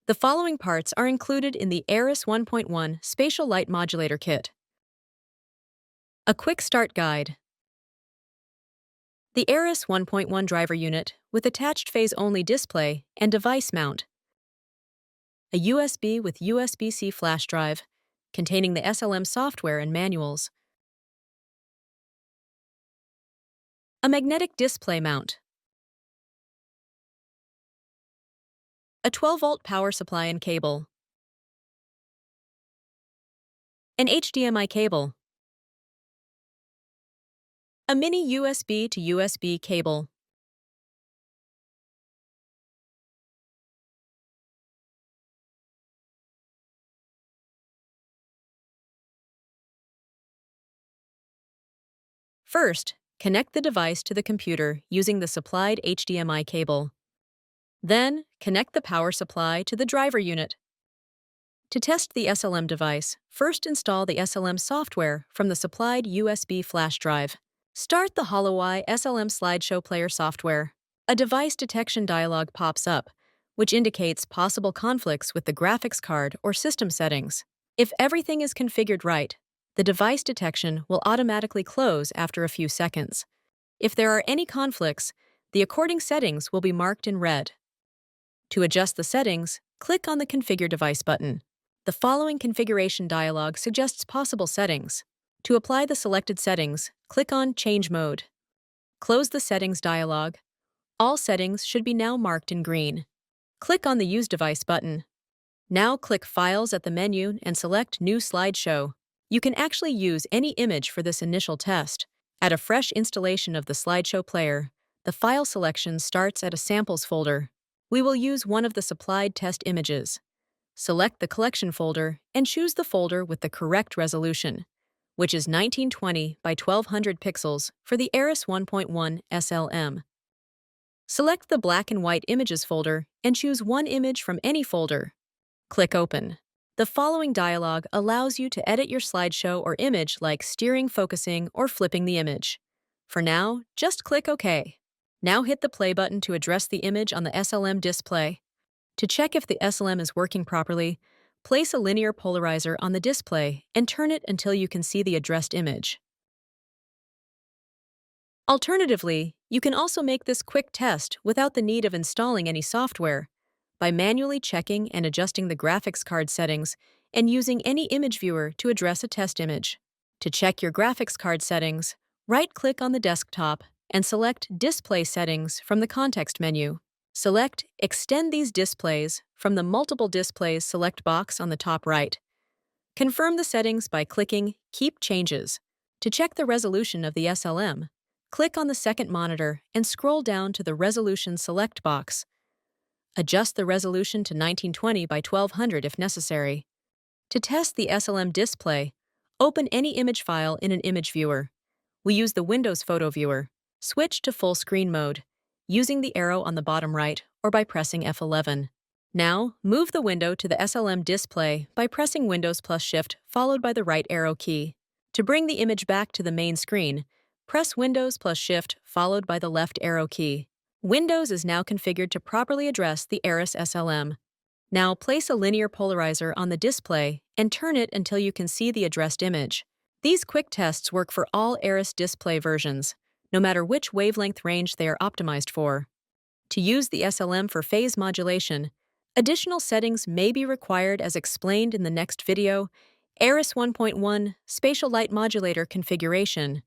The following parts are included in the ERIS-1.1 Spatial Light Modulator Kit. A quick start guide. The ERIS-1.1 driver unit with attached phase-only display and device mount. A USB with USB-C flash drive containing the SLM software and manuals. A magnetic display mount. A 12-volt power supply and cable. An HDMI cable. A mini USB to USB cable. First, connect the device to the computer using the supplied HDMI cable. Then, connect the power supply to the driver unit. To test the SLM device, first install the SLM software from the supplied USB flash drive. Start the HOLOEYE SLM Slideshow player software. A device detection dialog pops up, which indicates possible conflicts with the graphics card or system settings. If everything is configured right, the device detection will automatically close after a few seconds. If there are any conflicts, the according settings will be marked in red. To adjust the settings, click on the Configure Device button. The following configuration dialog suggests possible settings. To apply the selected settings, click on Change Mode. Close the Settings dialog. All settings should be now marked in green. Click on the Use Device button. Now click Files at the menu and select New Slideshow. You can actually use any image for this initial test. At a fresh installation of the Slideshow player, the file selection starts at a Samples folder. We will use one of the supplied test images. Select the collection folder and choose the folder with the correct resolution, which is 1920 by 1200 pixels for the ERIS-1.1 SLM. Select the Black and White Images folder and choose one image from any folder. Click Open. The following dialog allows you to edit your slideshow or image like steering, focusing, or flipping the image. For now, just click OK. Now hit the play button to address the image on the SLM display. To check if the SLM is working properly, place a linear polarizer on the display and turn it until you can see the addressed image. Alternatively, you can also make this quick test without the need of installing any software by manually checking and adjusting the graphics card settings and using any image viewer to address a test image. To check your graphics card settings, right-click on the desktop and select Display Settings from the context menu. Select Extend these displays from the Multiple Displays select box on the top right. Confirm the settings by clicking Keep Changes. To check the resolution of the SLM, click on the second monitor and scroll down to the Resolution select box. Adjust the resolution to 1920 by 1200 if necessary. To test the SLM display, open any image file in an image viewer. We use the Windows Photo Viewer. Switch to full screen mode, using the arrow on the bottom right or by pressing F11. Now, move the window to the SLM display by pressing Windows plus Shift followed by the right arrow key. To bring the image back to the main screen, press Windows plus Shift followed by the left arrow key. Windows is now configured to properly address the ERIS SLM. Now place a linear polarizer on the display and turn it until you can see the addressed image. These quick tests work for all ERIS display versions, no matter which wavelength range they are optimized for. To use the SLM for phase modulation, additional settings may be required as explained in the next video, ERIS 1.1 Spatial Light Modulator Configuration.